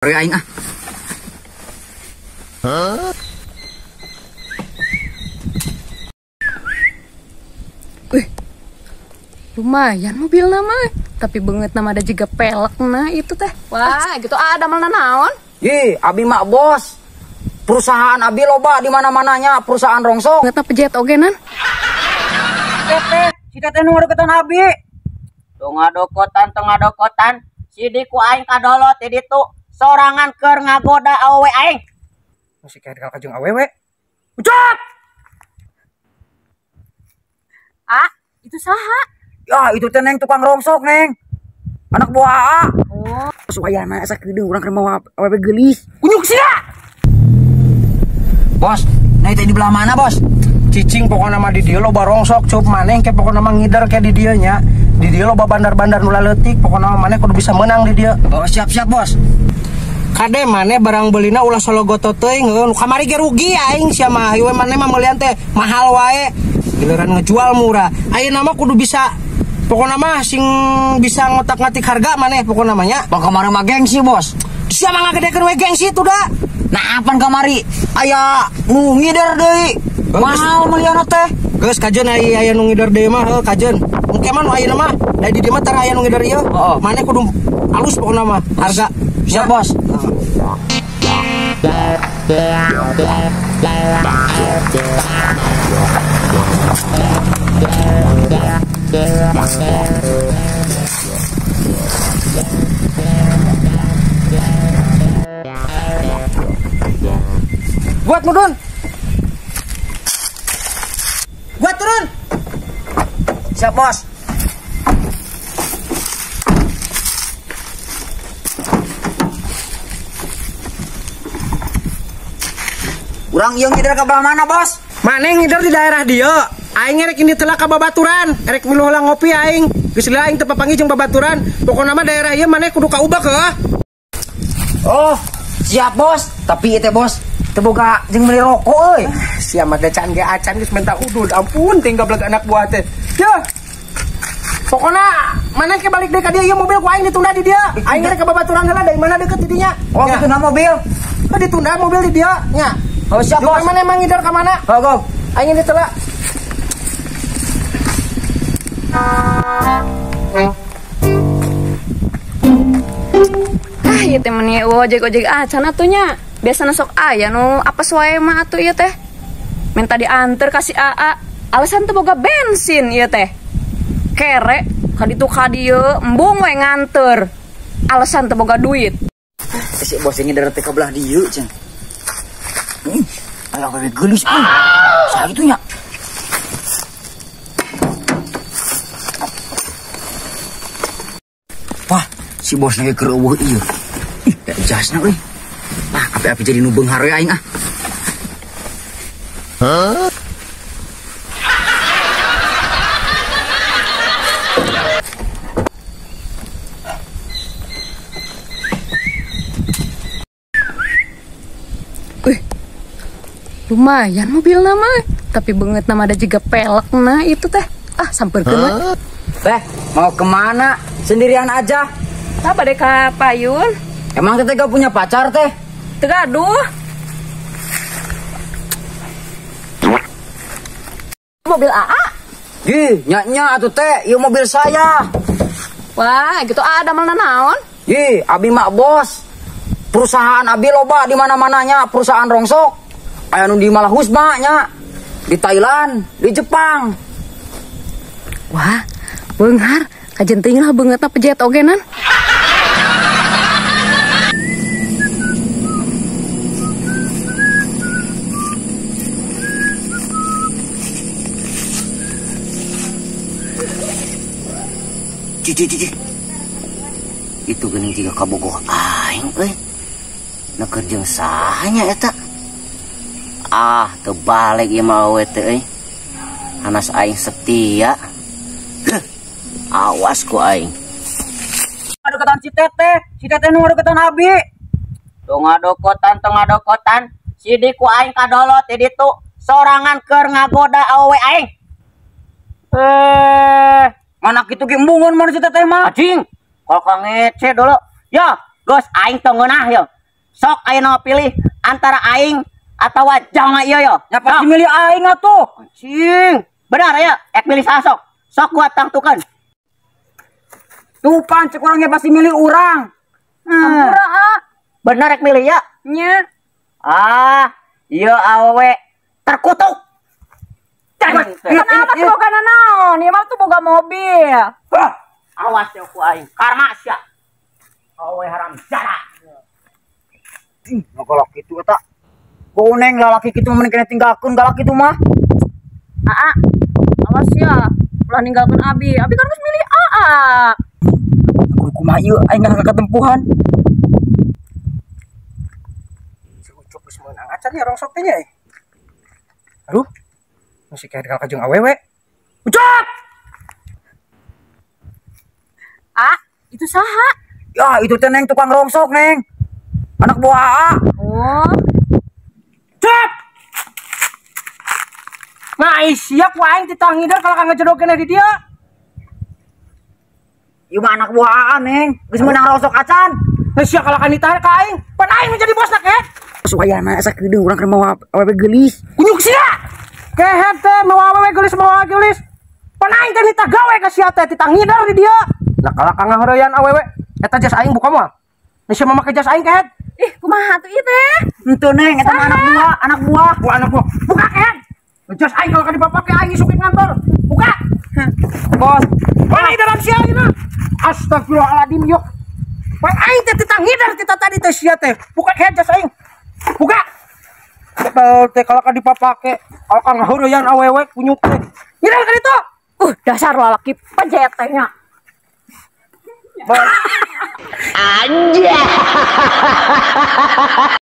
Re aing ah. Wih, lumayan mobil nama, tapi banget nama ada juga pelek nah itu teh. Wah, gitu ada mana naon? Ye, abi mak bos. Perusahaan abi loba di mana-mananya perusahaan rongsok. Nggak pejet ogenan. Teteh, si teteh nu ngadokotan abi. Tuh ngadokotan, si diku aing kadolot di ditu. Sorangan keur ngagoda awewe aing. Masih kayak dekat kajeng awewe. Ucap! Ah, itu saha? Ya, itu teh Neng tukang rongsok, Neng. Anak buah AA. Oh, Suayana asa kideung urang keur mau awewe geulis. Kunyuk sia. Bos, nah itu di belah mana, Bos? Cicing pokoknya mah di dia loba rongsok cup maneh ke pokoknya mah ngidar ke di dia nya. Di dia loba bandar-bandar nu leutik pokoknya mah maneh kudu bisa menang di dia. Oh, siap-siap, Bos. Kade maneh barang belina ulah sologoto teuing heuh kamari ge rugi aing sia mah ieu maneh mah meuli teh mahal wae giliran ngejual murah ayeuna mah kudu bisa pokoknya mah sing bisa ngotak-ngatik harga maneh pokoknya mah nya Bang kamari mah gengsi, Bos. sia mah ngagedekeun we gengsi tuh da Nah, apan kamari aya nu ngider deui. Mahal meliana teh. geus kajeun aya nu ngidar deui mah heuh kajeun engke mah nu ayeuna mah da di dieu mah teu aya nu ngidar ieu maneh kudu alus pokoknya mah harga Siap, Bos. buat mudun buat turun Siap, Bos. Urang ieu ngidar ka belah mana, Bos? maneh ngidar di daerah dia aing rek ini telah ka babaturan rek miluh heula ngopi aing geus lila aing teu papanggih jeung babaturan pokona mah daerah ieu maneh kudu kaubah heeh Oh, siap, Bos. Tapi ieu teh, Bos, teu boga jeung meuli rokok euy. sia mah da can ge acan geus minta udud ampun tinggal belag anak buah teh ya pokona maneh ke balik deui ka dieu ieu mobil ku aing ditunda di dia aing rek ka babaturan heula dari mana deket di dinya Oh, gitu na mobil. ditunda mobil di dia nya Oh, siap, Bos. mana emang ngidar ka mana Go. aing ini telah ah ieu teh meni ojek acan atunya. Biasana sok aya nu apa wae mah atuh ieu teh. Minta dianter ka si AA. Alasan teu boga bensin ieu teh. Kere ka ditu ka dieu embung we nganter. Alasan teu boga duit. Si Bos ngidar teh ka belah dieu cenah. Aya awewe geulis euy. Saha kitu nya? Wah, si Bos lagi keur eueuh ieu. Ih, da jasna euy. Ah, api-api jadi nu beunghar we aing ah. Wih, lumayan mobil nama, tapi banget nama ada juga pelek nah itu teh. Ah, samperkeun we. Teh, mau kemana? Sendirian aja. Tapa deh ka payun? Emang teteh gak punya pacar teh? Teu gaduh. Mobil AA. Ih, nya atuh teh, ieu mobil saya. Wah, gitu ada mana naon? Ih, abi mak bos. Perusahaan abi loba di mana-mananya perusahaan rongsok. Aya nu di Malahusma nya. Di Thailand, di Jepang. Wah, beunghar, kajen teuing lah beungeutna pejet ogenan. Cici. Itu geuning tiga kabogoh aing euy. Neukeur jeung saha nya eta? Ah, teu balik ieu mah awewe teh euy. Hanas aing setia. Awas ku aing. Ngadokotan si teteh nu ngadokotan abi. Tuh ngadokotan, si diku aing kadolot di ditu. Sorangan keur ngagoda awewe aing. Mana kitu ge embungeun mana si teteh mah. Acing, kalau ngece dulu. Ya, Gus aing teu ngeunah yo. Sok ayeuna pilih antara aing atau jalma ieu yo. Ya pasti milih aing atuh. Cing. Benar ya, ek milih saha sok. Sok gua tangtukeun. Tuh pan cek orangnya pasti milih urang. Ampura Benar ek milih ya. nya. Ieu awewe terkutuk. Kenapa tuh boga naon? Ieu mah tuh boga mobil. Awas ya ku aing. Karma sia. Awewe haram jara. Galak kitu eta. Goneng lalaki kitu mending kena tinggalkeun galak kitu mah. Awas ya. Ulah ninggalkeun Abi. Abi kan geus milih Kudu kumaha ieu aing ngangkat ketempuhan. Si Ucup geus meunang acan ya rongsok teh nya. Aduh. Masih kayak galak jeung awewe. Ucup! Itu saha? Ya itu teh Neng tukang rongsok Neng. Anak buah AA. Oh, Cep! Nah, siap ku aing ditangidar kalau kang ngejodokeun di dia. Ieu mah anak buah AA Neng. Geus meunang rongsok acan. Nah, siap kalau kan ditarik ka aing. Pan aing menjadi bosna ke? Suayana asa kideung urang keur mawa awewe geulis. Kunyuk sia. Kehet teh mawa awewe geulis. Pan aing teh nitah gawe ka sia teh ditangidar di dia. Nah, kalau kang ngaheureyan awewe, eta jas aing buka moal. Nah, sia make jas aing kehet. ih kumaha tuh ieu teh? Henteu Neng eta mah anak buah. Gua anak gua. Buka kehet. Jas aing kalau kan dipapake aing isukin ngantor. Buka. Bos, Mana dalam sia ayeuna? Astagfirullahaladzim yuk. Pan aing teh ditangidar kita tadi teh sia teh. Buka kehet jas aing. Buka. Betul teh kalau kan dipapake, kalau kan ngaheureyan awewe kunyuk teh. Ngidal kan itu. Dasar lalaki pejet teh nya. Anjay.